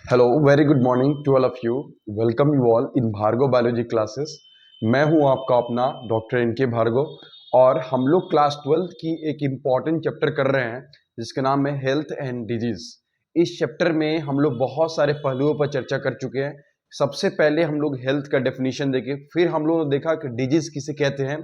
Hello, very good morning to all of you. Welcome you all in Bhargav biology classes. मैं हूं आपका अपना doctor इनके भार्गव और हम लोग क्लास 12th की एक इम्पॉर्टेंट चैप्टर कर रहे हैं जिसका नाम है हेल्थ एंड डिजीज। इस चैप्टर में हम लोग बहुत सारे पहलुओं पर चर्चा कर चुके हैं। सबसे पहले हम लोग हेल्थ का डेफिनेशन देखे, फिर हम लोगों ने देखा कि डिजीज किसे कहते हैं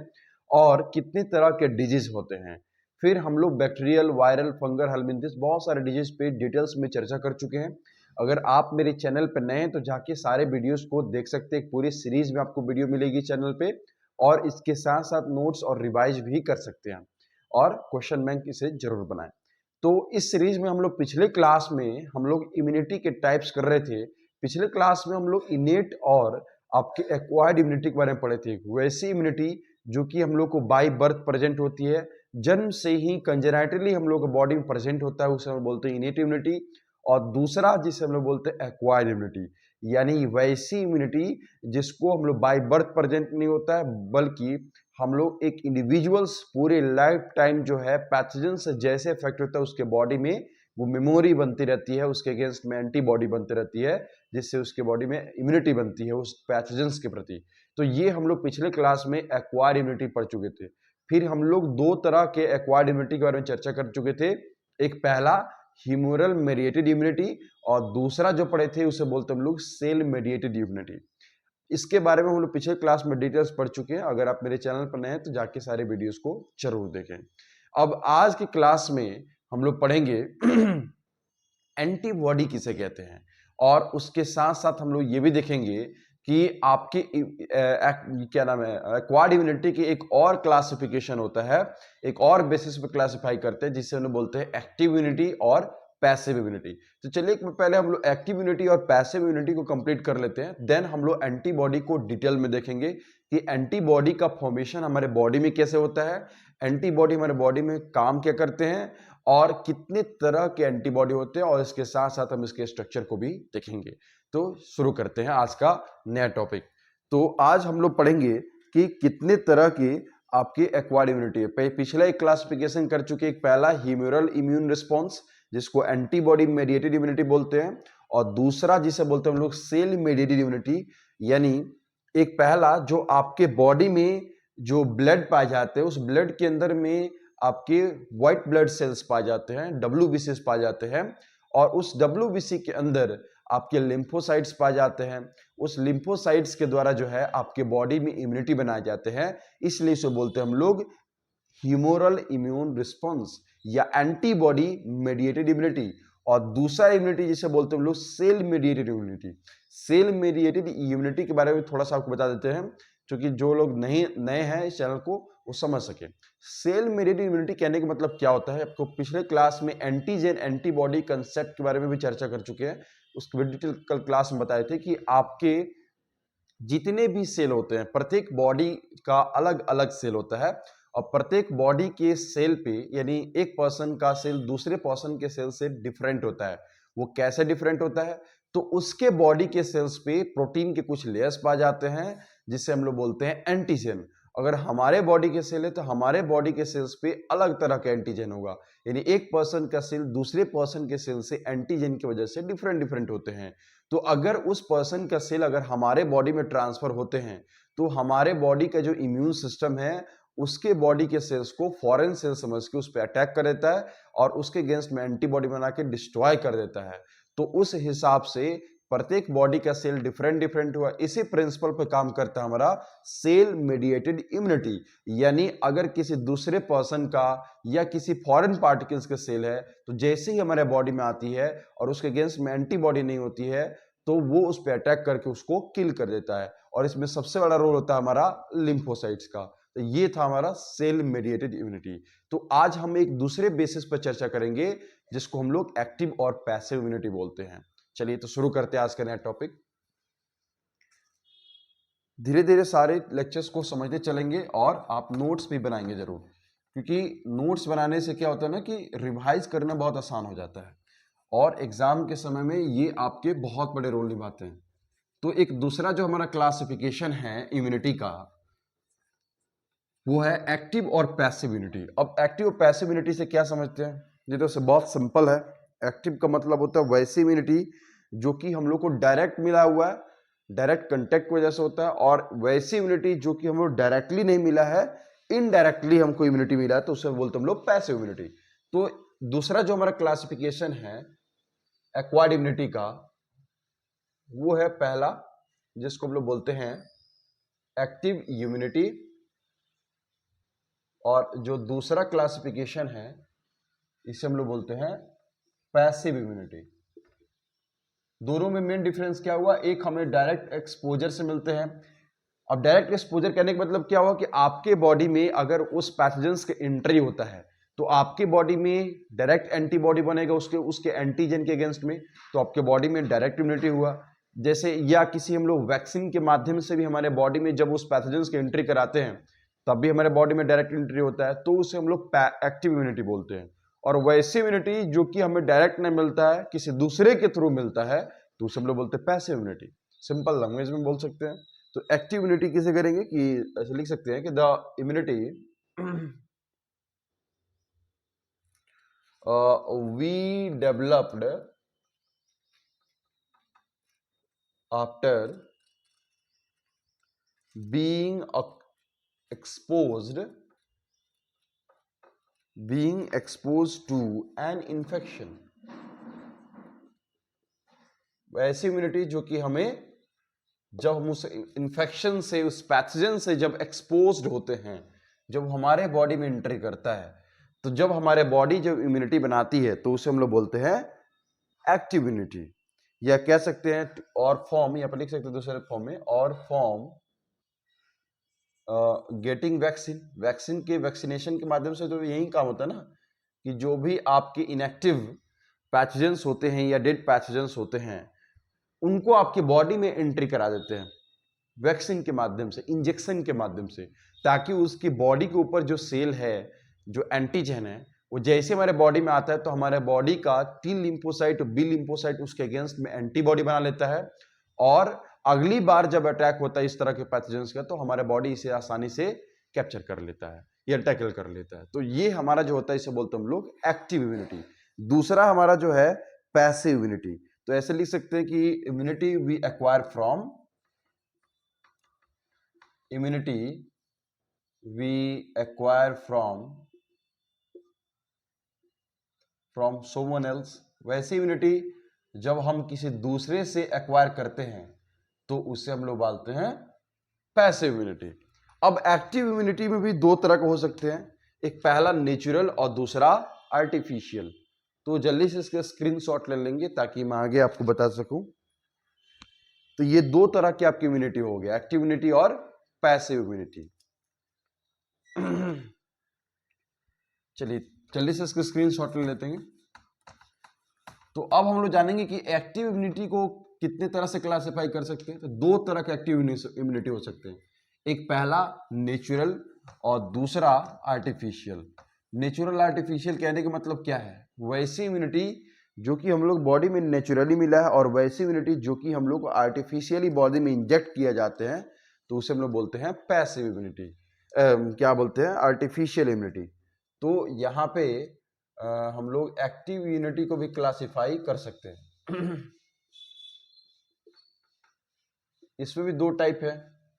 और कितने तरह के डिजीज होते हैं। फिर हम लोग बैक्टीरियल, वायरल, फंगल, हेलमिंथिस बहुत सारे डिजीज पे डिटेल्स में चर्चा कर चुके हैं। अगर आप मेरे चैनल पर नए हैं तो जाके सारे वीडियोस को देख सकते हैं। एक पूरी सीरीज में आपको वीडियो मिलेगी चैनल पे और इसके साथ साथ नोट्स और रिवाइज भी कर सकते हैं और क्वेश्चन बैंक इसे जरूर बनाएं। तो इस सीरीज में हम लोग पिछले क्लास में हम लोग इम्यूनिटी के टाइप्स कर रहे थे। पिछले क्लास में हम लोग इनेट और आपके एक्वायर्ड इम्यूनिटी के बारे में पढ़े थे। वैसी इम्यूनिटी जो कि हम लोग को बाय बर्थ प्रेजेंट होती है, जन्म से ही कंजेनाइटली हम लोग बॉडी में प्रेजेंट होता है, उसे हम बोलते हैं इनेट इम्यूनिटी। और दूसरा जिसे हम लोग बोलते हैं एक्वायर्ड इम्यूनिटी, यानी वैसी इम्यूनिटी जिसको हम लोग बाय बर्थ प्रेजेंट नहीं होता है, बल्कि हम लोग एक इंडिविजुअल्स पूरे लाइफ टाइम जो है पैथोजन से जैसे इफेक्ट होता है उसके बॉडी में वो मेमोरी बनती रहती है, उसके अगेंस्ट में एंटीबॉडी बनती रहती है, जिससे उसके बॉडी में इम्यूनिटी बनती है उस पैथोजन्स के प्रति। तो ये हम लोग पिछले क्लास में एक्वायर्ड इम्यूनिटी पढ़ चुके थे। फिर हम लोग दो तरह के एक्वायर्ड इम्यूनिटी के बारे में चर्चा कर चुके थे। एक पहला ह्यूमरल मेडिएटेड इम्यूनिटी और दूसरा जो पढ़े थे उसे बोलते हम लोग सेल मेडिएटेड इम्यूनिटी। इसके बारे में हम लोग पिछले क्लास में डिटेल्स पढ़ चुके हैं। अगर आप मेरे चैनल पर नए हैं तो जाके सारे वीडियोस को जरूर देखें। अब आज की क्लास में हम लोग पढ़ेंगे एंटीबॉडी किसे कहते हैं और उसके साथ साथ हम लोग ये भी देखेंगे कि आपके क्या नाम है एक्वायर्ड इम्यूनिटी की एक और क्लासिफिकेशन होता है, एक और बेसिस पे क्लासिफाई करते हैं जिसे हम बोलते हैं एक्टिव इम्यूनिटी और पैसिव इम्यूनिटी। तो चलिए पहले हम लोग एक्टिव इम्यूनिटी और पैसिव इम्यूनिटी को कंप्लीट कर लेते हैं, देन हम लोग एंटीबॉडी को डिटेल में देखेंगे कि एंटीबॉडी का फॉर्मेशन हमारे बॉडी में कैसे होता है, एंटीबॉडी हमारे बॉडी में काम क्या करते हैं और कितने तरह के एंटीबॉडी होते हैं, और इसके साथ साथ हम इसके स्ट्रक्चर को भी देखेंगे। तो शुरू करते हैं आज का नया टॉपिक। तो आज हम लोग पढ़ेंगे कि कितने तरह की आपकी एक्वायर्ड इम्यूनिटी है। पिछला एक क्लासिफिकेशन कर चुके, एक पहला ह्यूमरल इम्यून रिस्पॉन्स जिसको एंटीबॉडी मेडिएटेड इम्यूनिटी बोलते हैं, और दूसरा जिसे बोलते हैं हम लोग सेल मेडिएटेड इम्यूनिटी, यानी एक पहला जो आपके बॉडी में जो ब्लड पाए जाते हैं उस ब्लड के अंदर में आपके व्हाइट ब्लड सेल्स पाए जाते हैं, WBC पाए जाते हैं, और उस WBC के अंदर आपके लिम्फोसाइट्स पाए जाते हैं। उस लिम्फोसाइट्स के द्वारा जो है आपके बॉडी में इम्यूनिटी बनाए जाते हैं, इसलिए इसे बोलते हैं हम लोग ह्यूमरल इम्यून रिस्पॉन्स या एंटीबॉडी मेडिएटेड इम्यूनिटी। और दूसरा इम्यूनिटी जिसे बोलते हैं हम लोग cell mediated immunity. Cell mediated immunity के बारे में थोड़ा सा आपको बता देते हैं क्योंकि जो लोग नहीं नए हैं इस चैनल को वो समझ सके। सेल मेडिएटेड इम्यूनिटी कहने का मतलब क्या होता है, आपको पिछले क्लास में एंटीजन एंटीबॉडी कंसेप्ट के बारे में भी चर्चा कर चुके हैं। उसके डिटेल कल क्लास में बताए थे कि आपके जितने भी सेल होते हैं, प्रत्येक बॉडी का अलग अलग सेल होता है, और प्रत्येक बॉडी के सेल पे यानी एक पर्सन का सेल दूसरे पर्सन के सेल से डिफरेंट होता है। वो कैसे डिफरेंट होता है, तो उसके बॉडी के सेल्स पे प्रोटीन के कुछ लेयर्स पाए जाते हैं जिसे हम लोग बोलते हैं एंटीजन। अगर हमारे बॉडी के सेल है तो हमारे बॉडी के सेल्स पे अलग तरह का एंटीजन होगा, यानी एक पर्सन का सेल दूसरे पर्सन के सेल से एंटीजन की वजह से डिफरेंट डिफरेंट होते हैं। तो अगर उस पर्सन का सेल अगर हमारे बॉडी में ट्रांसफर होते हैं तो हमारे बॉडी का जो इम्यून सिस्टम है उसके बॉडी के सेल्स को फॉरेन सेल समझ के उस पर अटैक कर देता है और उसके अगेंस्ट में एंटीबॉडी बना के डिस्ट्रॉय कर देता है। तो उस हिसाब से प्रत्येक बॉडी का सेल डिफरेंट डिफरेंट हुआ। इसी प्रिंसिपल पे काम करता है हमारा सेल मेडिएटेड इम्यूनिटी, यानी अगर किसी दूसरे पर्सन का या किसी फॉरेन पार्टिकल्स का सेल है तो जैसे ही हमारे बॉडी में आती है और उसके अगेंस्ट में एंटीबॉडी नहीं होती है तो वो उस पर अटैक करके उसको किल कर देता है, और इसमें सबसे बड़ा रोल होता है हमारा लिम्फोसाइट्स का। तो ये था हमारा सेल मेडिएटेड इम्यूनिटी। तो आज हम एक दूसरे बेसिस पर चर्चा करेंगे जिसको हम लोग एक्टिव और पैसिव इम्यूनिटी बोलते हैं। चलिए तो शुरू करते हैं आज का नया टॉपिक। धीरे धीरे सारे लेक्चर्स को समझते चलेंगे और आप नोट्स भी बनाएंगे जरूर, क्योंकि नोट्स बनाने से क्या होता है ना कि रिवाइज करना बहुत आसान हो जाता है और एग्जाम के समय में ये आपके बहुत बड़े रोल निभाते हैं। तो एक दूसरा जो हमारा क्लासिफिकेशन है इम्यूनिटी का वो है एक्टिव और पैसिव इम्यूनिटी। अब एक्टिव और पैसिव इम्यूनिटी से क्या समझते हैं, ये तो बहुत सिंपल है। एक्टिव का मतलब होता है वैसी इम्यूनिटी जो कि हम लोग को डायरेक्ट मिला हुआ है, डायरेक्ट कंटेक्ट की वजह से होता है, और वैसी इम्यूनिटी जो कि हम लोग डायरेक्टली नहीं मिला है, इनडायरेक्टली हमको इम्यूनिटी मिला है, तो उसे बोलते हैं हम लोग पैसिव इम्यूनिटी। तो दूसरा जो हमारा क्लासिफिकेशन है एक्वायर्ड इम्यूनिटी का, वो है पहला, जिसको हम लोग बोलते हैं एक्टिव इम्यूनिटी, और जो दूसरा क्लासिफिकेशन है इसे हम लोग बोलते हैं पैसिव इम्यूनिटी। दोनों में मेन डिफरेंस क्या हुआ, एक हमें डायरेक्ट एक्सपोजर से मिलते हैं। अब डायरेक्ट एक्सपोजर कहने का मतलब क्या हुआ कि आपके बॉडी में अगर उस पैथोजेंस के एंट्री होता है तो आपके बॉडी में डायरेक्ट एंटीबॉडी बनेगा उसके एंटीजन के अगेंस्ट में, तो आपके बॉडी में डायरेक्ट इम्यूनिटी हुआ। जैसे या किसी हम लोग वैक्सीन के माध्यम से भी हमारे बॉडी में जब उस पैथोजेंस की एंट्री कराते हैं तब भी हमारे बॉडी में डायरेक्ट एंट्री होता है, तो उसे हम लोग एक्टिव इम्यूनिटी बोलते हैं। और वैसी इम्यूनिटी जो कि हमें डायरेक्ट नहीं मिलता है, किसी दूसरे के थ्रू मिलता है, तो उसे हम लोग बोलते हैं पैसिव इम्यूनिटी। सिंपल लैंग्वेज में बोल सकते हैं। तो एक्टिव इम्यूनिटी किसे करेंगे कि ऐसे लिख सकते हैं कि the immunity we developed after being exposed to an infection। ऐसी इम्यूनिटी जो कि हमें जब हम उस इन्फेक्शन से, उस पैथोजन से जब एक्सपोज्ड होते हैं, जब हमारे बॉडी में एंट्री करता है, तो जब हमारे बॉडी जब इम्यूनिटी बनाती है तो उसे हम लोग बोलते हैं एक्टिव इम्यूनिटी। या कह सकते हैं और फॉर्म, यहाँ पर लिख सकते हैं दूसरे फॉर्म में, और फॉर्म गेटिंग वैक्सीन। वैक्सीन के वैक्सीनेशन के माध्यम से तो यही काम होता है ना कि जो भी आपके इनएक्टिव पैथोजेंस होते हैं या डेड पैथोजेंस होते हैं उनको आपकी बॉडी में एंट्री करा देते हैं वैक्सीन के माध्यम से, इंजेक्शन के माध्यम से, ताकि उसकी बॉडी के ऊपर जो सेल है, जो एंटीजन है, वो जैसे हमारे बॉडी में आता है तो हमारे बॉडी का टी लिम्फोसाइट और बी लिम्फोसाइट उसके अगेंस्ट में एंटीबॉडी बना लेता है, और अगली बार जब अटैक होता है इस तरह के पैथोजेंस का तो हमारे बॉडी इसे आसानी से कैप्चर कर लेता है या टैकल कर लेता है। तो ये हमारा जो होता है इसे बोलते हैं हम लोग एक्टिव इम्यूनिटी। दूसरा हमारा जो है पैसिव इम्यूनिटी। तो ऐसे लिख सकते हैं कि immunity we acquire from, immunity we acquire from someone else। वैसी इम्यूनिटी जब हम किसी दूसरे से एक्वायर करते हैं तो उसे हम लोग बोलते हैं पैसिव इम्यूनिटी। अब एक्टिव इम्यूनिटी में भी दो तरह के हो सकते हैं, एक पहला नेचुरल और दूसरा आर्टिफिशियल। तो जल्दी से इसके स्क्रीनशॉट ले लेंगे ताकि मैं आगे आपको बता सकूं। तो ये दो तरह की आपकी इम्यूनिटी हो गया, एक्टिव इम्यूनिटी और पैसिव इम्यूनिटी। चलिए जल्दी से इसके स्क्रीनशॉट ले लेते हैं। तो अब हम लोग जानेंगे कि एक्टिव इम्यूनिटी को कितने तरह से क्लासिफाई कर सकते हैं। तो दो तरह के एक्टिव इम्यूनिटी हो सकते हैं, एक पहला नेचुरल और दूसरा आर्टिफिशियल। नेचुरल आर्टिफिशियल कहने का मतलब क्या है, वैसी इम्यूनिटी जो कि हम लोग बॉडी में नेचुरली मिला है और वैसी इम्यूनिटी जो कि हम लोग आर्टिफिशियली बॉडी में इंजेक्ट किया जाते हैं तो उसे हम लोग बोलते हैं पैसिव इम्यूनिटी, क्या बोलते हैं, आर्टिफिशियल इम्यूनिटी। तो यहाँ पे हम लोग एक्टिव इम्यूनिटी को भी क्लासिफाई कर सकते हैं। इसमें भी दो टाइप है,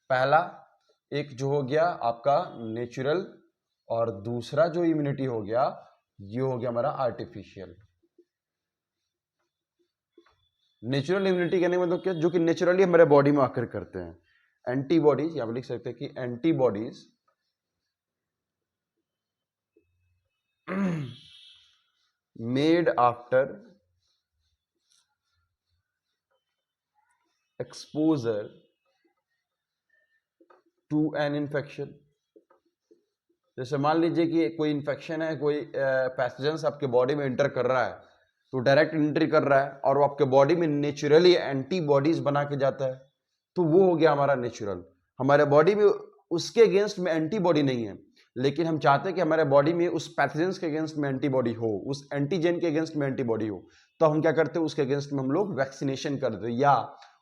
पहला एक जो हो गया आपका नेचुरल और दूसरा जो इम्यूनिटी हो गया ये हो गया हमारा आर्टिफिशियल। नेचुरल इम्यूनिटी कहने का मतलब क्या, जो कि नेचुरली हमारे बॉडी में आकर करते हैं। एंटीबॉडीज, यहां पर लिख सकते हैं कि antibodies made after exposure to an infection। जैसे मान लीजिए कि कोई इंफेक्शन है, कोई पैथोजेंस आपके बॉडी में एंटर कर रहा है तो डायरेक्ट एंट्री कर रहा है और वो आपके बॉडी में नेचुरली एंटीबॉडीज बना के जाता है, तो वो हो गया हमारा नेचुरल। हमारे बॉडी में उसके अगेंस्ट में एंटीबॉडी नहीं है, लेकिन हम चाहते हैं कि हमारे बॉडी में उस पैथोजेंस के अगेंस्ट में एंटीबॉडी हो, उस एंटीजन के अगेंस्ट में एंटीबॉडी हो, तो हम क्या करते हैं, उसके अगेंस्ट में हम लोग वैक्सीनेशन कर देते हैं या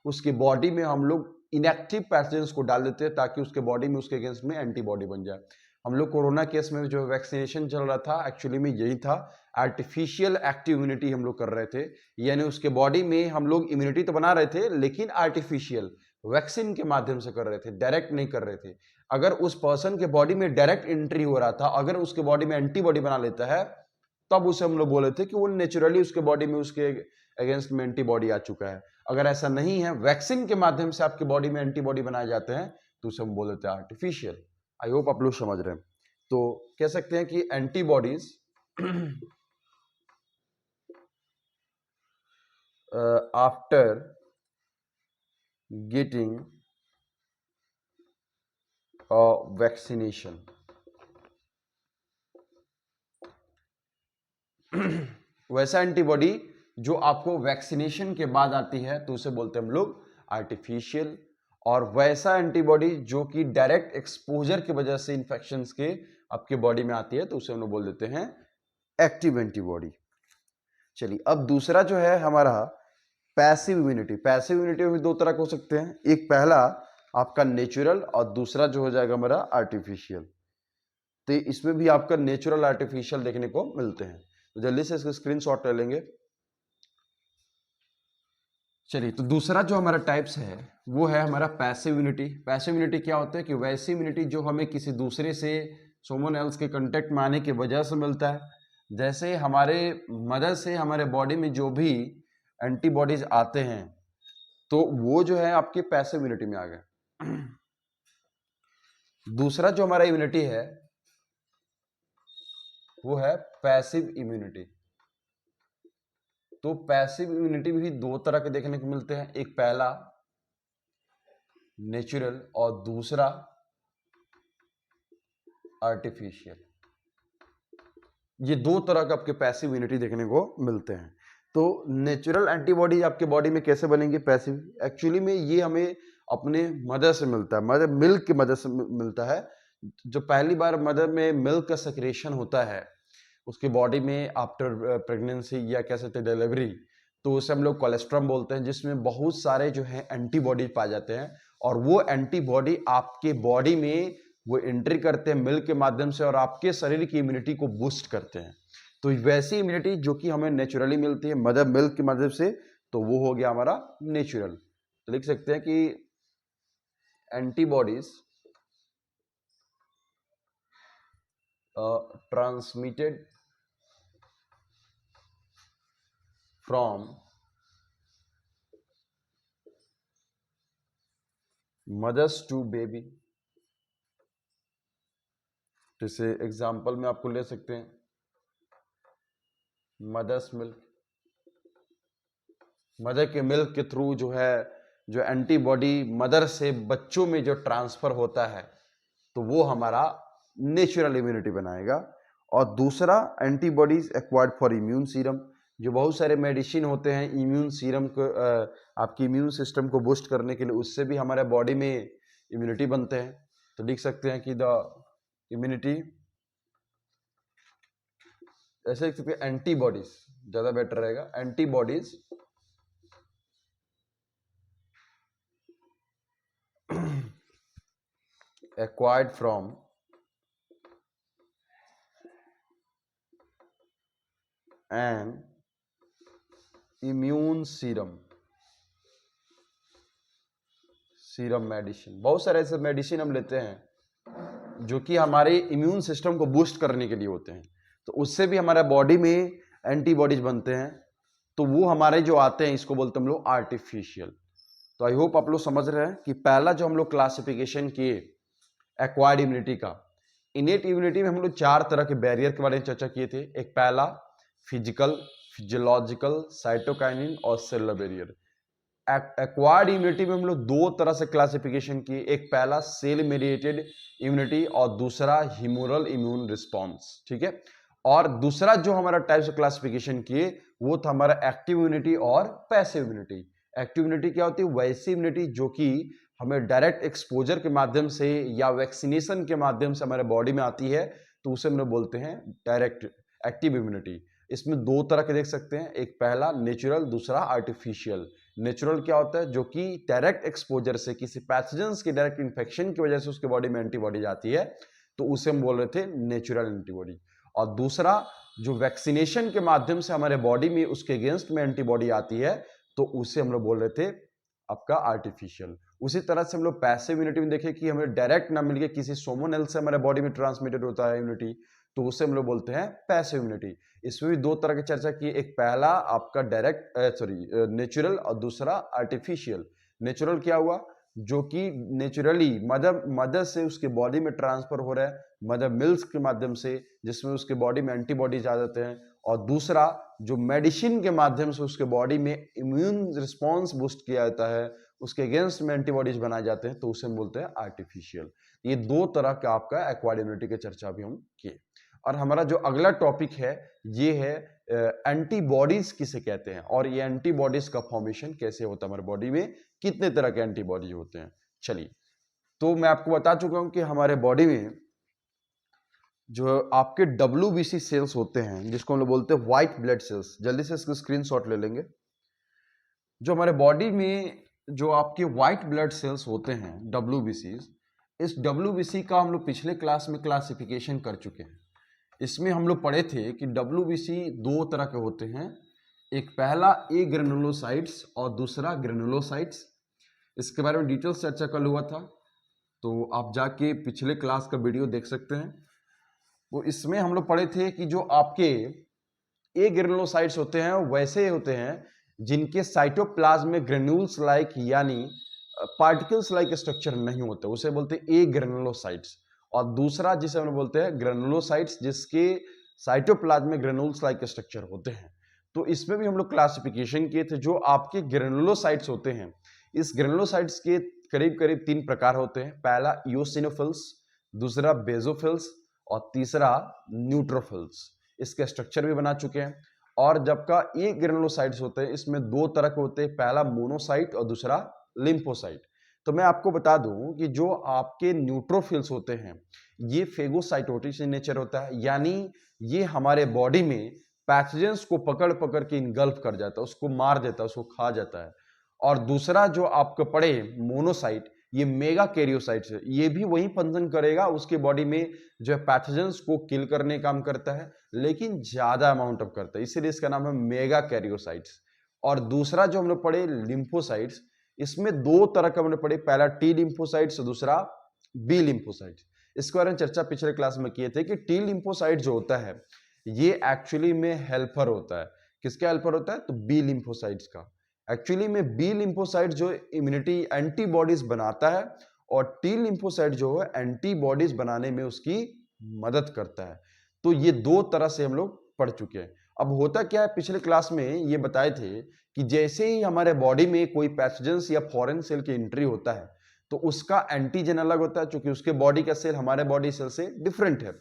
उसकी बॉडी में हम लोग इनएक्टिव पैथोजेंस को डाल देते हैं ताकि उसके बॉडी में उसके अगेंस्ट में एंटीबॉडी बन जाए। हम लोग कोरोना केस में जो वैक्सीनेशन चल रहा था एक्चुअली में यही था, आर्टिफिशियल एक्टिव इम्यूनिटी हम लोग कर रहे थे, यानी उसके बॉडी में हम लोग इम्यूनिटी तो बना रहे थे लेकिन आर्टिफिशियल वैक्सीन के माध्यम से कर रहे थे, डायरेक्ट नहीं कर रहे थे। अगर उस पर्सन के बॉडी में डायरेक्ट एंट्री हो रहा था, अगर उसके बॉडी में एंटीबॉडी बना लेता है, तब उसे हम लोग बोले थे कि वो नेचुरली उसके बॉडी में उसके अगेंस्ट में एंटीबॉडी आ चुका है। अगर ऐसा नहीं है, वैक्सीन के माध्यम से आपके बॉडी में एंटीबॉडी बनाए जाते हैं, तो उसे हम बोल देते हैं आर्टिफिशियल। आई होप आप लोग समझ रहे हैं। तो कह सकते हैं कि एंटीबॉडीज आफ्टर गेटिंग वैक्सीनेशन, वैसा एंटीबॉडी जो आपको वैक्सीनेशन के बाद आती है तो उसे बोलते हैं हम लोग आर्टिफिशियल, और वैसा एंटीबॉडी जो कि डायरेक्ट एक्सपोजर की वजह से इंफेक्शंस के आपके बॉडी में आती है तो उसे हम लोग बोल देते हैं एक्टिव एंटीबॉडी। चलिए, अब दूसरा जो है हमारा पैसिव इम्यूनिटी। पैसिव इम्यूनिटी भी दो तरह के हो सकते हैं, एक पहला आपका नेचुरल और दूसरा जो हो जाएगा हमारा आर्टिफिशियल। तो इसमें भी आपका नेचुरल आर्टिफिशियल देखने को मिलते हैं। तो जल्दी से इसका स्क्रीनशॉट ले लेंगे। चलिए, तो दूसरा जो हमारा टाइप्स है वो है हमारा पैसिव इम्यूनिटी। पैसिव इम्यूनिटी क्या होता है कि वैसी इम्यूनिटी जो हमें किसी दूसरे से, सोमन एल्स के कांटेक्ट में आने की वजह से मिलता है। जैसे हमारे मदद से हमारे बॉडी में जो भी एंटीबॉडीज आते हैं तो वो जो है आपके पैसिव इम्यूनिटी में आ गए। दूसरा जो हमारा इम्यूनिटी है वो है पैसिव इम्यूनिटी। तो पैसिव इम्यूनिटी भी दो तरह के देखने को मिलते हैं, एक पहला नेचुरल और दूसरा आर्टिफिशियल। ये दो तरह के आपके पैसिव इम्यूनिटी देखने को मिलते हैं। तो नेचुरल एंटीबॉडी आपके बॉडी में कैसे बनेंगे पैसिव? एक्चुअली में ये हमें अपने मदर से मिलता है, मदर मिल्क की मदद से मिलता है। जो पहली बार मदर में मिल्क का सेक्रेशन होता है उसके बॉडी में आफ्टर प्रेगनेंसी या कह सकते हैं डिलीवरी, तो उसे हम लोग कोलेस्ट्रम बोलते हैं, जिसमें बहुत सारे जो है एंटीबॉडी पाए जाते हैं, और वो एंटीबॉडी आपके बॉडी में वो एंट्री करते हैं मिल्क के माध्यम से और आपके शरीर की इम्यूनिटी को बूस्ट करते हैं। तो वैसी इम्यूनिटी जो कि हमें नेचुरली मिलती है मदर मिल्क की मदद से, तो वो हो गया हमारा नेचुरल। तो लिख सकते हैं कि antibodies transmitted from mothers to baby. जैसे एग्जाम्पल में आपको ले सकते हैं मदर्स मिल्क, मदर के मिल्क के थ्रू जो है जो एंटीबॉडी मदर से बच्चों में जो ट्रांसफर होता है तो वो हमारा नेचुरल इम्यूनिटी बनाएगा। और दूसरा antibodies acquired for immune serum, जो बहुत सारे मेडिसिन होते हैं इम्यून सीरम को आपकी इम्यून सिस्टम को बूस्ट करने के लिए, उससे भी हमारे बॉडी में इम्यूनिटी बनते हैं। तो लिख सकते हैं कि द इम्यूनिटी, ऐसे लिख सकते हैं एंटीबॉडीज, ज्यादा बेटर रहेगा, antibodies acquired from an immune serum, serum medicine. बहुत सारे ऐसे मेडिसिन हम लेते हैं जो कि हमारे इम्यून सिस्टम को बूस्ट करने के लिए होते हैं, तो उससे भी हमारे बॉडी में एंटीबॉडीज बनते हैं, तो वो हमारे जो आते हैं इसको बोलते हैं हम लोग आर्टिफिशियल। तो आई होप आप लोग समझ रहे हैं कि पहला जो हम लोग क्लासिफिकेशन किए एक्वायर्ड इम्यूनिटी का, इनेट इम्यूनिटी में हम लोग चार तरह के बैरियर के बारे में चर्चा किए थे। एक पहला फिजिकल, फिजियोलॉजिकल, साइटोकाइनिन और सेलुलर बैरियर। एक्वायर्ड इम्यूनिटी में हम लोग दो तरह से क्लासिफिकेशन किए, एक पहला सेल मेडिएटेड इम्यूनिटी और दूसरा ह्यूमरल इम्यून रिस्पॉन्स, ठीक है। और दूसरा जो हमारा टाइप्स ऑफ क्लासिफिकेशन किए वो था हमारा एक्टिव इम्यूनिटी और पैसिव इम्यूनिटी। एक्टिव इम्यूनिटी क्या होती है? वैसी इम्यूनिटी जो कि हमें डायरेक्ट एक्सपोजर के माध्यम से या वैक्सीनेशन के माध्यम से हमारे बॉडी में आती है, तो उसे हम लोग बोलते हैं डायरेक्ट एक्टिव इम्यूनिटी। इसमें दो तरह के देख सकते हैं, एक पहला नेचुरल, दूसरा आर्टिफिशियल। नेचुरल क्या होता है? जो कि डायरेक्ट एक्सपोजर से किसी पैथोजेंस के डायरेक्ट इन्फेक्शन की वजह से उसके बॉडी में एंटीबॉडीज आती है, तो उसे हम बोल रहे थे नेचुरल एंटीबॉडी। और दूसरा जो वैक्सीनेशन के माध्यम से हमारे बॉडी में उसके अगेंस्ट में एंटीबॉडी आती है तो उसे हम लोग बोल रहे थे आपका आर्टिफिशियल। उसी तरह से हम लोग पैसिव इम्यूनिटी में देखें कि हमें डायरेक्ट ना मिलके किसी सोमोनेल से हमारे बॉडी में ट्रांसमिटेड होता है इम्यूनिटी, तो उसे हम लोग बोलते हैं पैसिव इम्यूनिटी। इसमें भी दो तरह की चर्चा की, एक पहला आपका डायरेक्ट नेचुरल और दूसरा आर्टिफिशियल। नेचुरल क्या हुआ, जो कि नेचुरली मदर से उसके बॉडी में ट्रांसफर हो रहा है, मदर मिल्क के माध्यम से, जिसमें उसके बॉडी में एंटीबॉडीज आ जाते हैं। और दूसरा जो मेडिसिन के माध्यम से उसके बॉडी में इम्यून रिस्पॉन्स बूस्ट किया जाता है, उसके अगेंस्ट में एंटीबॉडीज बनाए जाते हैं, तो उसे हम बोलते हैं आर्टिफिशियल। ये दो तरह का आपका एक्वायर्ड इम्यूनिटी की चर्चा भी हम किए। और हमारा जो अगला टॉपिक है ये है एंटीबॉडीज किसे कहते हैं, और ये एंटीबॉडीज का फॉर्मेशन कैसे होता है हमारे बॉडी में, कितने तरह के एंटीबॉडीज होते हैं। चलिए, तो मैं आपको बता चुका हूं कि हमारे बॉडी में जो आपके WBC सेल्स होते हैं, जिसको हम लोग बोलते हैं व्हाइट ब्लड सेल्स, जल्दी से इसको स्क्रीनशॉट ले लेंगे। जो हमारे बॉडी में जो आपके व्हाइट ब्लड सेल्स होते हैं WBC, इस WBC का हम लोग पिछले क्लास में क्लासिफिकेशन कर चुके हैं। इसमें हम लोग पढ़े थे कि WBC दो तरह के होते हैं, एक पहला ए ग्रेनुलोसाइट्स और दूसरा ग्रेनुलोसाइट्स। इसके बारे में डिटेल्स चर्चा कल हुआ था, तो आप जाके पिछले क्लास का वीडियो देख सकते हैं। वो इसमें हम लोग पढ़े थे कि जो आपके ए ग्रेनुलोसाइट्स होते हैं वैसे होते हैं जिनके साइटोप्लाज्म में ग्रेन्यूल्स लाइक यानी पार्टिकल्स लाइक स्ट्रक्चर नहीं होते, उसे बोलते हैं ए ग्रेनुलोसाइट्स। और दूसरा जिसे हम बोलते हैं ग्रेनुलोसाइट्स, जिसके साइटोप्लाज्म में ग्रेन्यूल्स लाइक स्ट्रक्चर होते हैं। तो इसमें भी हम लोग क्लासिफिकेशन किए थे। जो आपके ग्रेनुलोसाइट्स होते हैं, इस ग्रेनुलोसाइट्स के करीब करीब 3 प्रकार होते हैं। पहला इओसिनोफिल्स, दूसरा बेसोफिल्स और तीसरा न्यूट्रोफिल्स। इसके स्ट्रक्चर भी बना चुके हैं। और जबकि ये ग्रेनुलोसाइट्स होते हैं, इसमें दो तरह के होते हैं, पहला मोनोसाइट और दूसरा लिम्फोसाइट। तो मैं आपको बता दूं कि जो आपके न्यूट्रोफिल्स होते हैं ये फेगोसाइटोटिक इन नेचर होता है, यानी ये हमारे बॉडी में पैथोजेंस को पकड़ पकड़ के इनगल्फ कर जाता है, उसको मार देता है, उसको खा जाता है। और दूसरा जो आपको पड़े मोनोसाइट, ये मेगा कैरियोसाइट्स है, ये भी वही फंक्शन करेगा, उसके बॉडी में जो है पैथोजेंस को किल करने काम करता है, लेकिन ज्यादा अमाउंट ऑफ करता है, इसीलिए इसका नाम है मेगा कैरियोसाइट्स। और दूसरा जो हम लोग पढ़े लिम्फोसाइट्स, इसमें दो तरह का हमने पढ़े, पहला टी लिम्फोसाइट्स और दूसरा बी लिम्फोसाइट्स। इसके बारे में चर्चा पिछले क्लास में किए थे कि टी लिम्फोसाइट जो होता है ये एक्चुअली में हेल्पर होता है। किसका हेल्पर होता है? तो बी लिम्फोसाइट्स का। एक्चुअली में बी लिम्फोसाइट जो इम्यूनिटी एंटीबॉडीज बनाता है, और टी लिम्फोसाइट जो है एंटीबॉडीज बनाने में उसकी मदद करता है। तो ये दो तरह से हम लोग पढ़ चुके हैं। अब होता क्या है, पिछले क्लास में ये बताए थे कि जैसे ही हमारे बॉडी में कोई पैथोजेंस या फॉरेन सेल की एंट्री होता है तो उसका एंटीजन अलग होता है, क्योंकि उसके बॉडी का सेल हमारे बॉडी सेल से डिफरेंट है।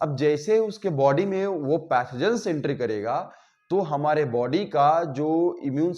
अब जैसे उसके बॉडी में वो पैथोजेंस एंट्री करेगा तो हमारे बॉडी का जो इम्यून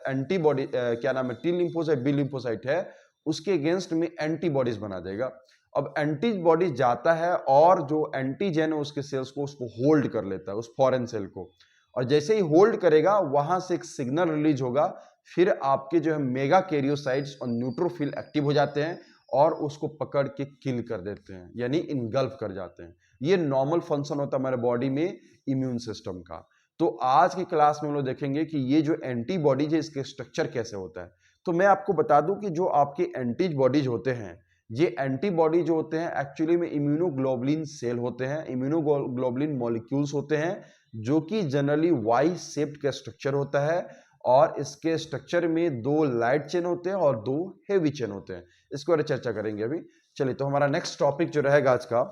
एंटीबॉडी क्या नाम है, टी लिम्फोसाइट बी लिम्फोसाइट है, उसके अगेंस्ट में एंटीबॉडीज बना देगा। अब एंटीबॉडीज जाता है और जो एंटीजन है उसके सेल्स को उसको होल्ड कर लेता है, उस फॉरेन सेल को। और जैसे ही होल्ड करेगा वहां से एक सिग्नल रिलीज होगा, फिर आपके जो है मेगा कैरियोसाइट्स और न्यूट्रोफिल एक्टिव हो जाते हैं और उसको पकड़ के किल कर देते हैं, यानी इनगल्फ कर जाते हैं। ये नॉर्मल फंक्शन होता है हमारे बॉडी में इम्यून सिस्टम का। तो आज की क्लास में हम लोग देखेंगे कि ये जो एंटीबॉडीज है इसके स्ट्रक्चर कैसे होता है। तो मैं आपको बता दूं कि जो आपके एंटीबॉडीज होते हैं, ये एंटीबॉडी जो होते हैं एक्चुअली में इम्यूनोग्लोबुलिन सेल होते हैं, इम्यूनोग्लोबुलिन मॉलिक्यूल्स होते हैं, जो कि जनरली वाई शेप्ड का स्ट्रक्चर होता है। और इसके स्ट्रक्चर में दो लाइट चेन होते हैं और दो हेवी चेन होते हैं। इसके बारे में चर्चा करेंगे अभी। चलिए, तो हमारा नेक्स्ट टॉपिक जो रहेगा आज का,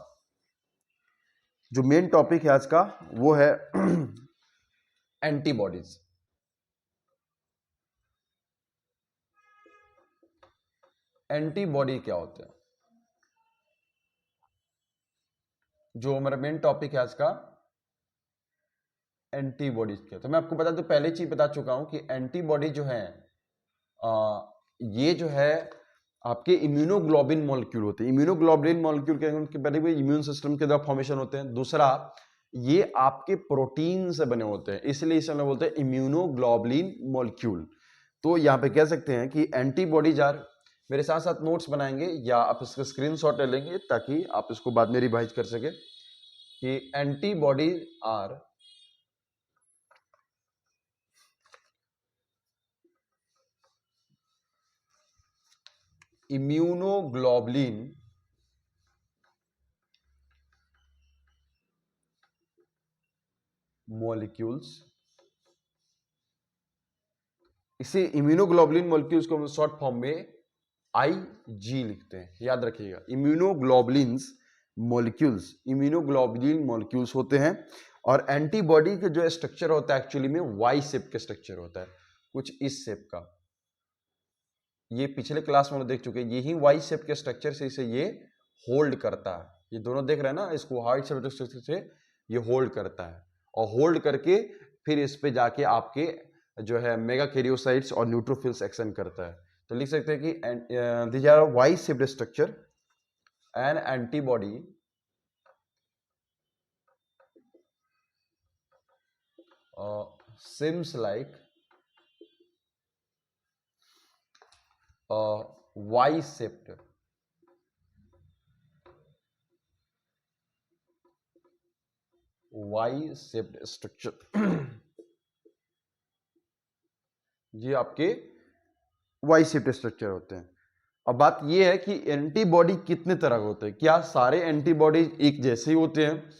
जो मेन टॉपिक है आज का, वो है एंटीबॉडीज। एंटीबॉडी क्या होते हैं, जो हमारा मेन टॉपिक है आज का, एंटीबॉडीज क्या। तो मैं आपको बता दूं, पहले चीज बता चुका हूं कि एंटीबॉडी जो है ये जो है आपके इम्यूनोग्लोबिन मॉलिक्यूल होते हैं। इम्यूनोग्लोबिन मॉलिक्यूल के उनके पहले भी इम्यून सिस्टम के द्वारा फॉर्मेशन होते हैं। दूसरा, ये आपके प्रोटीन से बने होते हैं, इसलिए इसे हम लोग बोलते हैं इम्यूनोग्लोबुलिन मॉलिक्यूल। तो यहां पे कह सकते हैं कि एंटीबॉडीज आर मेरे साथ साथ नोट्स बनाएंगे या आप इसका स्क्रीनशॉट ले लेंगे ताकि आप इसको बाद में रिवाइज कर सके कि एंटीबॉडीज आर इम्यूनोग्लोबुलिन मॉलिक्यूल्स। इसे इम्यूनोग्लोबुलिन मॉलिक्यूल्स को हम शॉर्ट फॉर्म में आईजी लिखते हैं, याद रखिएगा। इम्यूनोग्लोबुलिन्स मॉलिक्यूल्स, इम्यूनोग्लोबुलिन मॉलिक्यूल्स होते हैं। और एंटीबॉडी का जो स्ट्रक्चर होता है एक्चुअली में वाई शेप का स्ट्रक्चर होता है, कुछ इस शेप का। ये पिछले क्लास में हम देख चुके हैं, यही वाई शेप के स्ट्रक्चर से इसे ये होल्ड करता है। ये दोनों देख रहे हैं ना, इसको वाई शेप के स्ट्रक्चर से ये होल्ड करता है और होल्ड करके फिर इस पे जाके आपके जो है मेगा कैरियोसाइट्स और न्यूट्रोफिल्स एक्शन करता है। तो लिख सकते हैं कि these are Y shaped structure an antibody seems like a Y-shaped structure. ये आपके वाई शेप्ड स्ट्रक्चर होते हैं। अब बात ये है कि एंटीबॉडी कितने तरह के होते हैं। क्या सारे एंटीबॉडीज एक जैसे ही होते हैं?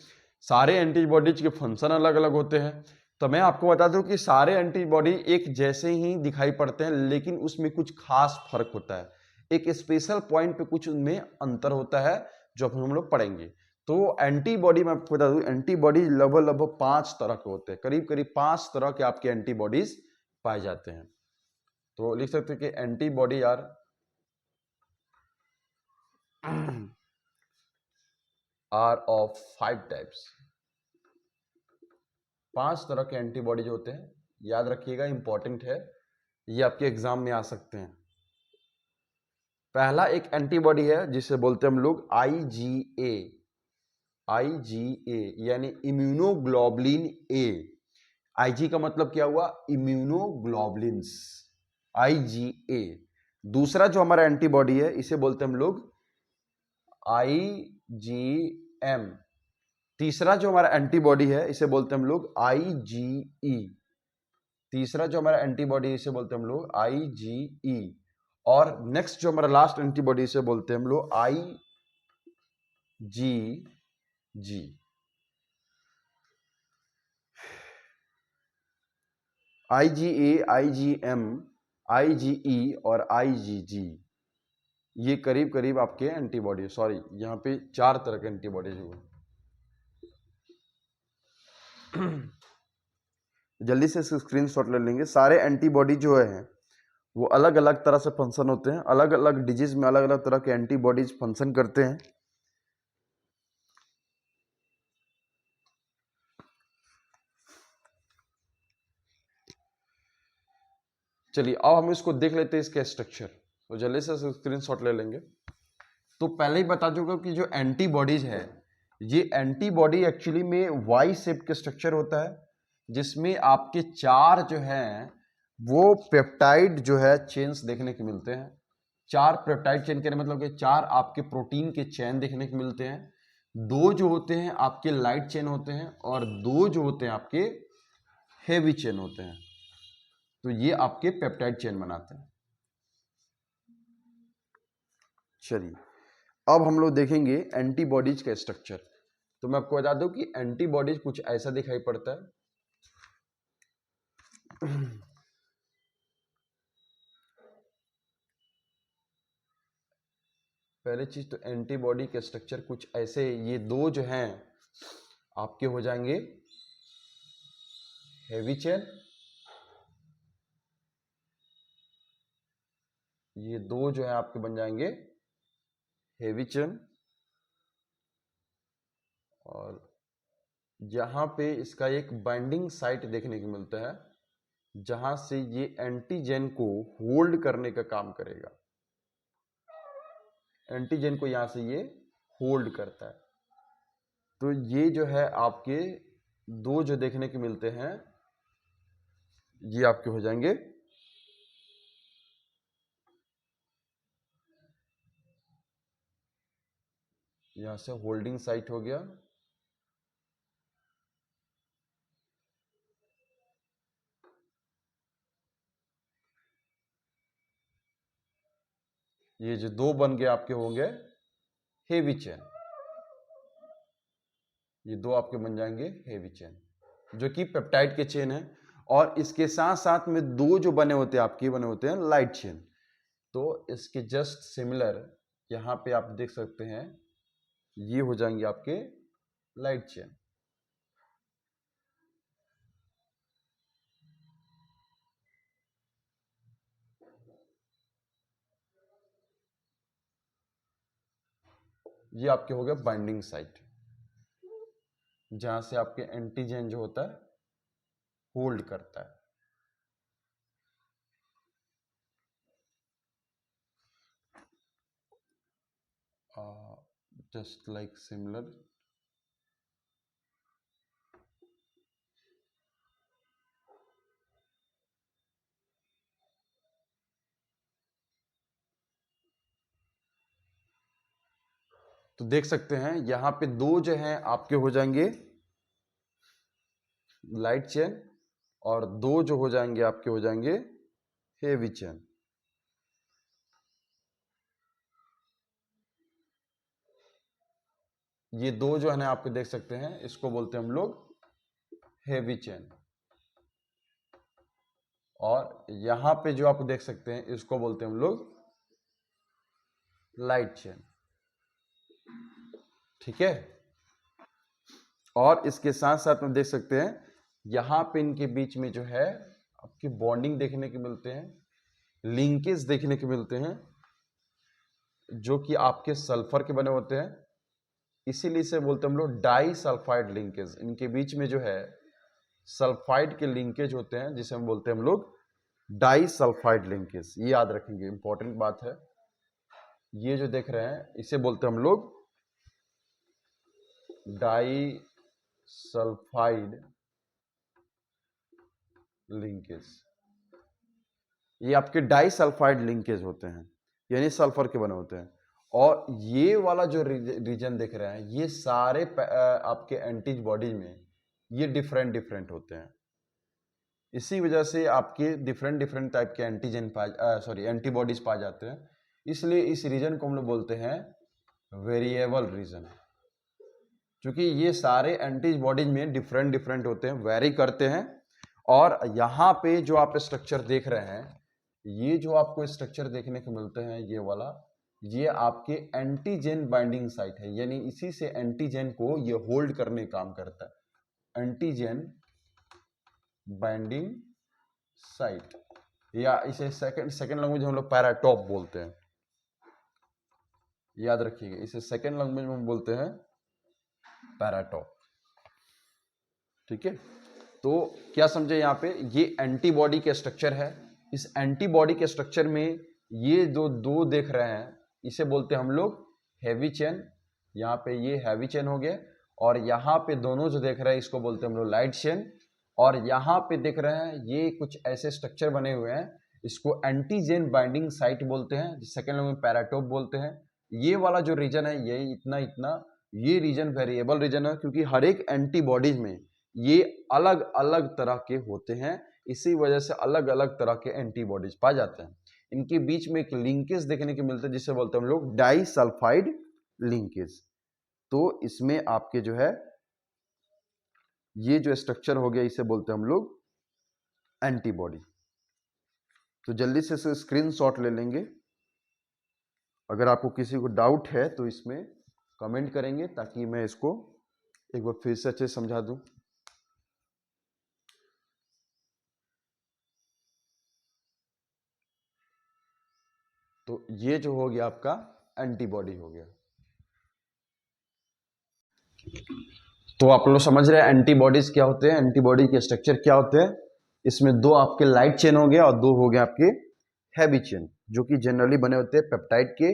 सारे एंटीबॉडीज के फंक्शन अलग अलग होते हैं? तो मैं आपको बता दूं कि सारे एंटीबॉडी एक जैसे ही दिखाई पड़ते हैं, लेकिन उसमें कुछ खास फर्क होता है। एक स्पेशल पॉइंट पे कुछ उनमें अंतर होता है जो हम लोग पढ़ेंगे। तो एंटीबॉडी मैं आपको बता दूं, एंटीबॉडी लगभग 5 तरह के होते हैं। करीब करीब 5 तरह के आपके एंटीबॉडीज पाए जाते हैं। तो लिख सकते हैं कि एंटीबॉडी आर ऑफ 5 टाइप्स। 5 तरह के एंटीबॉडी जो होते हैं, याद रखिएगा, इंपॉर्टेंट है, ये आपके एग्जाम में आ सकते हैं। पहला एक एंटीबॉडी है जिसे बोलते हैं हम लोग IgA। IgA यानी इम्यूनोग्लोबुलिन ए। IG का मतलब क्या हुआ? Immunoglobulins, IgA। दूसरा जो हमारा एंटीबॉडी है इसे बोलते हैं हम लोग IgM। तीसरा जो हमारा एंटीबॉडी है इसे बोलते हैं हम लोग IgE। तीसरा जो हमारा एंटीबॉडी है इसे बोलते हैं हम लोग IgE। और नेक्स्ट जो हमारा लास्ट एंटीबॉडी इसे बोलते हैं हम लोग IgG। IgA, IgM, IgE और IgG, ये करीब करीब आपके एंटीबॉडी, सॉरी यहाँ पे 4 तरह के एंटीबॉडीज हुए। जल्दी से स्क्रीनशॉट ले लेंगे। सारे एंटीबॉडी जो है वो अलग अलग तरह से फंक्शन होते हैं। अलग अलग डिजीज में अलग अलग तरह के एंटीबॉडीज फंक्शन करते हैं। चलिए अब हम इसको देख लेते हैं, इसके स्ट्रक्चर। तो जल्दी से स्क्रीनशॉट ले लेंगे। तो पहले ही बता चुका कि जो एंटीबॉडीज है, ये एंटीबॉडी एक्चुअली में वाई शेप के स्ट्रक्चर होता है, जिसमें आपके 4 जो हैं वो पेप्टाइड जो है चेन्स देखने को मिलते हैं। 4 पेप्टाइड चेन के मतलब कि 4 आपके प्रोटीन के चेन देखने को मिलते हैं। 2 जो होते हैं आपके लाइट चेन होते हैं और 2 जो होते हैं आपके हेवी चेन होते हैं। तो ये आपके पेप्टाइड चेन बनाते हैं। चलिए अब हम लोग देखेंगे एंटीबॉडीज का स्ट्रक्चर। तो मैं आपको बता दूं कि एंटीबॉडीज कुछ ऐसा दिखाई पड़ता है। पहली चीज तो एंटीबॉडी के स्ट्रक्चर कुछ ऐसे, ये 2 जो हैं आपके हो जाएंगे हेवी चेन, ये 2 जो है आपके बन जाएंगे हेवी चेन। और यहां पे इसका एक बाइंडिंग साइट देखने को मिलता है, जहां से ये एंटीजन को होल्ड करने का काम करेगा। एंटीजन को यहां से ये होल्ड करता है। तो ये जो है आपके 2 जो देखने को मिलते हैं, ये आपके हो जाएंगे यहां से होल्डिंग साइट हो गया, ये जो दो बन गए आपके होंगे हेवी चेन, ये दो आपके बन जाएंगे हेवी चेन जो कि पेप्टाइड के चेन है। और इसके साथ साथ में दो जो बने होते हैं आपके बने होते हैं लाइट चेन। तो इसके जस्ट सिमिलर यहां पे आप देख सकते हैं ये हो जाएंगे आपके लाइट चेन। ये आपके हो गए बाइंडिंग साइट, जहां से आपके एंटीजन जो होता है होल्ड करता है। जस्ट लाइक सिमिलर, तो देख सकते हैं यहां पे दो जो हैं आपके हो जाएंगे लाइट चेन और दो जो हो जाएंगे आपके हो जाएंगे हेवी चेन। ये दो जो है ना आपको देख सकते हैं इसको बोलते हैं हम लोग हेवी चेन, और यहां पे जो आप देख सकते हैं इसको बोलते हैं हम लोग लाइट चेन। ठीक है, और इसके साथ साथ में देख सकते हैं यहां पे इनके बीच में जो है आपकी बॉन्डिंग देखने के मिलते हैं, लिंकेज देखने के मिलते हैं जो कि आपके सल्फर के बने होते हैं, इसीलिए इसे बोलते हैं हम लोग डाई सल्फाइड लिंकेज। इनके बीच में जो है सल्फाइड के लिंकेज होते हैं जिसे हम बोलते हैं हम लोग डाई सल्फाइड लिंकेज। ये याद रखेंगे, इंपॉर्टेंट बात है। ये जो देख रहे हैं इसे बोलते हैं हम लोग डाई सल्फाइड लिंकेज। ये आपके डाई सल्फाइड लिंकेज होते हैं, यानी सल्फर के बने होते हैं। और ये वाला जो रीजन देख रहे हैं ये सारे आपके एंटीबॉडीज में ये डिफरेंट डिफरेंट होते हैं। इसी वजह से आपके डिफरेंट डिफरेंट टाइप के एंटीजन एंटीबॉडीज पाए जाते हैं। इसलिए इस रीजन को हम लोग बोलते हैं वेरिएबल रीजन, क्योंकि ये सारे एंटीबॉडीज में डिफरेंट डिफरेंट होते हैं, वेरी करते हैं। और यहाँ पे जो आप स्ट्रक्चर देख रहे हैं, ये जो आपको स्ट्रक्चर देखने को मिलते हैं ये वाला, ये आपके एंटीजन बाइंडिंग साइट है, यानी इसी से एंटीजन को ये होल्ड करने का काम करता है। एंटीजन बाइंडिंग साइट, या इसे सेकंड लैंग्वेज हम लोग पैराटॉप बोलते हैं। याद रखिएगा, इसे सेकंड लैंग्वेज में हम बोलते हैं पैराटॉप। ठीक है, तो क्या समझे यहाँ पे, ये एंटीबॉडी के स्ट्रक्चर है। इस एंटीबॉडी के स्ट्रक्चर में ये जो दो देख रहे हैं इसे बोलते हैं हम लोग हैवी चेन। यहाँ पे ये हैवी चेन हो गया, और यहाँ पे दोनों जो देख रहे हैं इसको बोलते हैं हम लोग लाइट चेन। और यहाँ पे देख रहे हैं ये कुछ ऐसे स्ट्रक्चर बने हुए हैं, इसको एंटीजन बाइंडिंग साइट बोलते हैं, सेकेंड लैंग्वेज में पैराटोप बोलते हैं। ये वाला जो रीजन है ये इतना इतना, ये रीजन वेरिएबल रीजन है, क्योंकि हर एक एंटीबॉडीज में ये अलग अलग तरह के होते हैं, इसी वजह से अलग अलग तरह के एंटीबॉडीज पाए जाते हैं। इनके बीच में एक लिंकेज देखने को मिलता है जिसे बोलते हैं हम लोग डाई सल्फाइड लिंकेज। तो इसमें आपके जो है ये जो स्ट्रक्चर हो गया इसे बोलते हैं हम लोग एंटीबॉडी। तो जल्दी से इसे स्क्रीनशॉट ले लेंगे। अगर आपको किसी को डाउट है तो इसमें कमेंट करेंगे ताकि मैं इसको एक बार फिर से अच्छे से समझा दूं। तो ये जो हो गया आपका एंटीबॉडी हो गया। तो आप लोग समझ रहे हैं एंटीबॉडीज क्या होते हैं, एंटीबॉडी के स्ट्रक्चर क्या होते हैं। इसमें दो आपके लाइट चेन हो गया और दो हो गए आपके हैवी चेन, जो कि जनरली बने होते हैं पेप्टाइड के,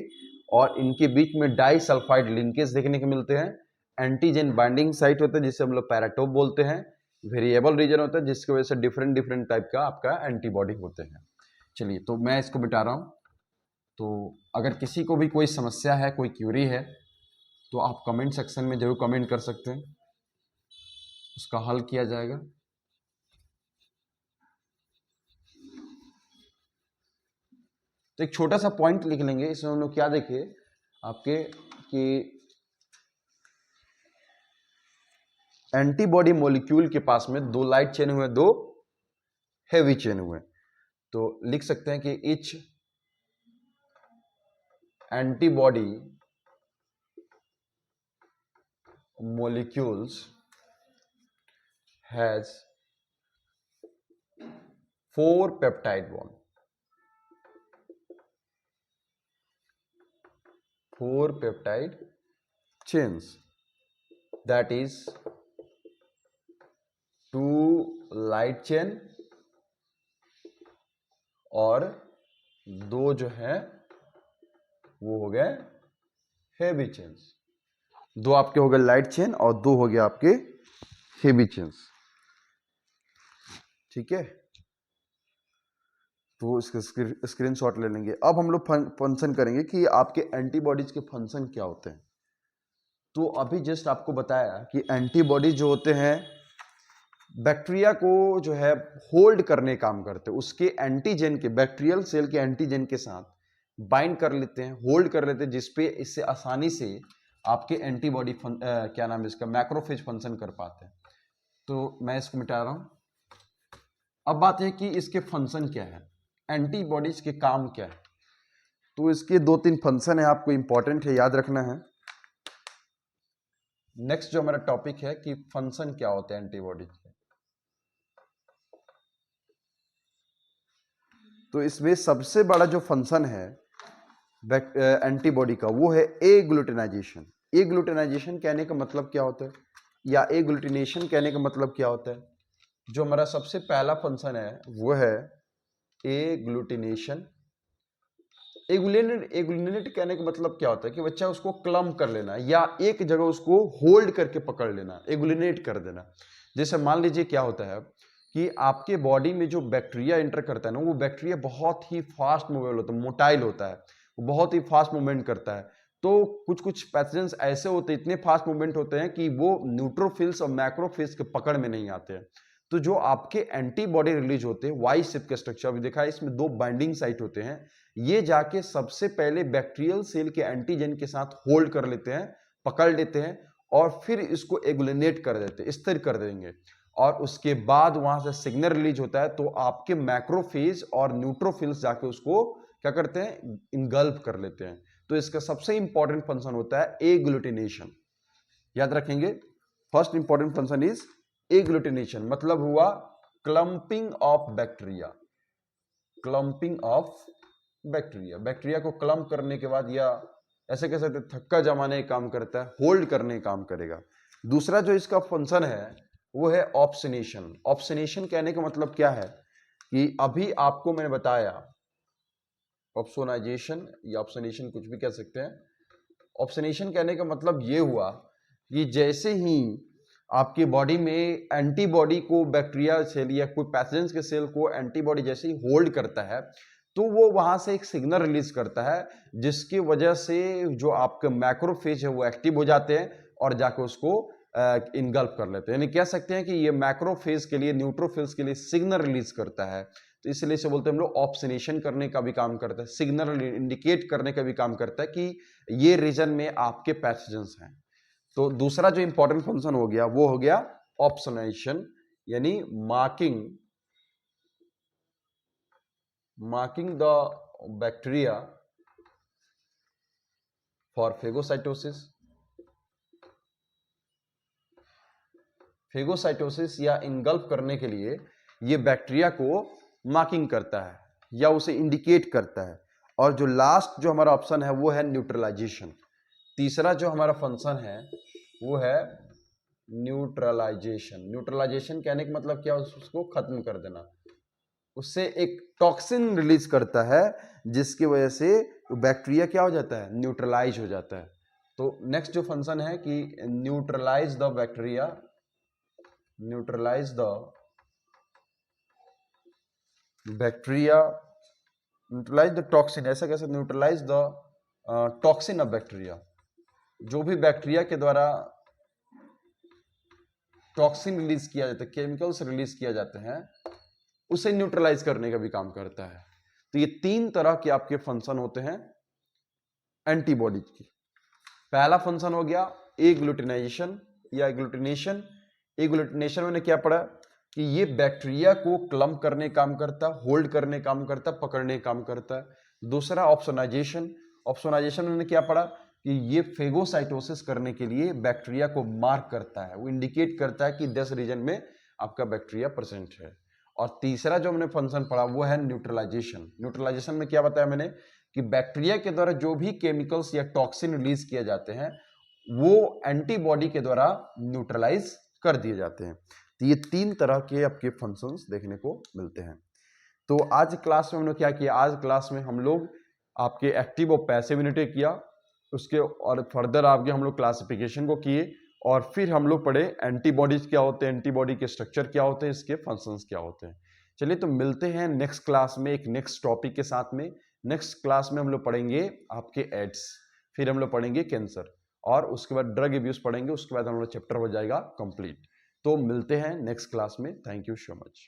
और इनके बीच में डाई सल्फाइड लिंकेज देखने को मिलते हैं। एंटीजन बाइंडिंग साइट होता है जिसे हम लोग पैराटोप बोलते हैं। वेरिएबल रीजन होता है जिसकी वजह से डिफरेंट डिफरेंट टाइप का आपका एंटीबॉडी होते हैं। चलिए, तो मैं इसको मिटा रहा हूं। तो अगर किसी को भी कोई समस्या है, कोई क्यूरी है, तो आप कमेंट सेक्शन में जरूर कमेंट कर सकते हैं, उसका हल किया जाएगा। तो एक छोटा सा पॉइंट लिख लेंगे, इसमें हम लोग क्या देखे आपके कि एंटीबॉडी मॉलिक्यूल के पास में 2 लाइट चेन हुए, 2 हेवी चेन हुए। तो लिख सकते हैं कि etch antibody molecules has 4 peptide bond, 4 peptide chains, that is 2 light chain और 2 जो है वो हो गए हेवी चेन्स। 2 आपके हो गए लाइट चेन और 2 हो गया आपके हेवी चेन्स। ठीक है, तो इसका स्क्रीनशॉट ले लेंगे। अब हम लोग फंक्शन करेंगे कि आपके एंटीबॉडीज के फंक्शन क्या होते हैं। तो अभी जस्ट आपको बताया कि एंटीबॉडी जो होते हैं बैक्टीरिया को जो है होल्ड करने काम करते हैं, उसके एंटीजन के, बैक्टीरियल सेल के एंटीजन के साथ बाइंड कर लेते हैं, होल्ड कर लेते हैं, जिसपे इससे आसानी से आपके एंटीबॉडी क्या नाम है इसका, मैक्रोफेज फंक्शन कर पाते हैं। तो मैं इसको मिटा रहा हूं। अब बात है कि इसके फंक्शन क्या है, एंटीबॉडीज के काम क्या है। तो इसके 2-3 फंक्शन है, आपको इंपॉर्टेंट है, याद रखना है। नेक्स्ट जो हमारा टॉपिक है कि फंक्शन क्या होते हैं एंटीबॉडीज के। तो इसमें सबसे बड़ा जो फंक्शन है एंटीबॉडी का वो है एग्लूटिनाइजेशन। एग्लूटिनाइजेशन कहने का मतलब क्या होता है, या एग्लूटिनेशन कहने का मतलब क्या होता है। जो हमारा सबसे पहला फंक्शन है वो है एग्लूटिनेशन। एग्लूटिनेट कहने का मतलब क्या होता है कि बच्चा उसको क्लम कर लेना या एक जगह उसको होल्ड करके पकड़ लेना, एग्लूटिनेट कर देना। जैसे मान लीजिए क्या होता है कि आपके बॉडी में जो बैक्टीरिया एंटर करता है ना, वो बैक्टीरिया बहुत ही फास्ट मूवेबल होता है, मोटाइल होता है, वो बहुत ही फास्ट मूवमेंट करता है। तो कुछ कुछ पैथोजेंस ऐसे होते हैं, इतने फास्ट मूवमेंट होते हैं कि वो न्यूट्रोफिल्स और मैक्रोफिल्स के पकड़ में नहीं आते हैं। तो जो आपके एंटीबॉडी रिलीज होते हैं वाई शेप के स्ट्रक्चर, अभी देखा है इसमें 2 बाइंडिंग साइट होते हैं, ये जाके सबसे पहले बैक्टीरियल सेल के एंटीजन के साथ होल्ड कर लेते हैं, पकड़ लेते हैं और फिर इसको एग्लूटिनेट कर देते हैं, स्थिर कर देंगे। और उसके बाद वहां से सिग्नल रिलीज होता है, तो आपके मैक्रोफेज और न्यूट्रोफिल्स जाके उसको क्या करते हैं, इंगल्फ कर लेते हैं। तो इसका सबसे इंपॉर्टेंट फंक्शन होता है एग्लूटिनेशन, याद रखेंगे। First important function is agglutination, मतलब हुआ clumping of bacteria, clumping of bacteria. Bacteria को क्लम्प करने के बाद, या ऐसे कह सकते थक्का जमाने का काम करता है, होल्ड करने का काम करेगा। दूसरा जो इसका फंक्शन है वो है ऑप्सनेशन। ऑप्सनेशन कहने का मतलब क्या है कि अभी आपको मैंने बताया, ऑप्सोनाइजेशन या ऑप्सनेशन कुछ भी कह सकते हैं। ऑप्सनेशन कहने का मतलब ये हुआ कि जैसे ही आपकी बॉडी में एंटीबॉडी को बैक्टीरिया सेल या कोई पैथोजेंस के सेल को एंटीबॉडी जैसे ही होल्ड करता है, तो वो वहां से एक सिग्नल रिलीज करता है, जिसकी वजह से जो आपके मैक्रोफेज है वो एक्टिव हो जाते हैं और जाके उसको इनगल्फ कर लेते हैं। यानी कह सकते हैं कि ये मैक्रोफेज के लिए, न्यूट्रोफिल्स के लिए सिग्नल रिलीज करता है। तो इसलिए इसे बोलते हैं हम लोग ऑप्सनेशन करने का भी काम करता है, सिग्नल इंडिकेट करने का भी काम करता है कि ये रीजन में आपके पैथोजेंस हैं। तो दूसरा जो इंपॉर्टेंट फंक्शन हो गया वो हो गया ऑप्सनेशन, यानी marking the bacteria for phagocytosis. Phagocytosis या इंगल्फ करने के लिए ये बैक्टीरिया को मार्किंग करता है या उसे इंडिकेट करता है। और जो लास्ट जो हमारा ऑप्शन है वो है न्यूट्रलाइजेशन। तीसरा जो हमारा फंक्शन है वो है न्यूट्रलाइजेशन। न्यूट्रलाइजेशन कहने का मतलब क्या है, उसको खत्म कर देना, उससे एक टॉक्सिन रिलीज करता है, जिसकी वजह से बैक्टीरिया क्या हो जाता है, न्यूट्रलाइज हो जाता है। तो नेक्स्ट जो फंक्शन है कि neutralise the bacteria, neutralise the bacteria, neutralise the toxin, ऐसा कैसे, neutralise the toxin of bacteria. जो भी बैक्टीरिया के द्वारा टॉक्सिन रिलीज किया जाता है, केमिकल्स रिलीज किया जाते हैं, उसे न्यूट्रलाइज करने का भी काम करता है। तो ये 3 तरह के आपके फंक्शन होते हैं एंटीबॉडी की। पहला फंक्शन हो गया एग्लूटिनाइजेशन या एग्लूटिनेशन। एग्लूटिनेशन मैंने क्या पढ़ा कि ये बैक्टीरिया को क्लम्प करने काम करता है, होल्ड करने काम करता है, पकड़ने काम करता है। दूसरा ऑप्सोनाइजेशन। ऑप्सोनाइजेशन मैंने क्या पढ़ा कि ये फेगोसाइटोसिस करने के लिए बैक्टीरिया को मार्क करता है, वो इंडिकेट करता है कि 10 रीजन में आपका बैक्टीरिया प्रेजेंट है। और तीसरा जो हमने फंक्शन पढ़ा वो है न्यूट्रलाइजेशन। न्यूट्रलाइजेशन में क्या बताया मैंने कि बैक्टीरिया के द्वारा जो भी केमिकल्स या टॉक्सिन रिलीज किए जाते हैं वो एंटीबॉडी के द्वारा न्यूट्रलाइज कर दिए जाते हैं। तो ये 3 तरह के आपके फंक्शंस देखने को मिलते हैं। तो आज क्लास में हमने क्या किया, आज क्लास में हम लोग आपके एक्टिव और पैसिव यूनिट किया, उसके और फर्दर आगे हम लोग क्लासिफिकेशन को किए, और फिर हम लोग पढ़े एंटीबॉडीज क्या होते हैं, एंटीबॉडी के स्ट्रक्चर क्या होते हैं, इसके फंक्शंस क्या होते हैं। चलिए तो मिलते हैं नेक्स्ट क्लास में एक नेक्स्ट टॉपिक के साथ में। नेक्स्ट क्लास में हम लोग पढ़ेंगे आपके एड्स, फिर हम लोग पढ़ेंगे कैंसर, और उसके बाद ड्रग अब्यूज पढ़ेंगे। उसके बाद हम लोग चैप्टर हो जाएगा कंप्लीट। तो मिलते हैं नेक्स्ट क्लास में। Thank you so much.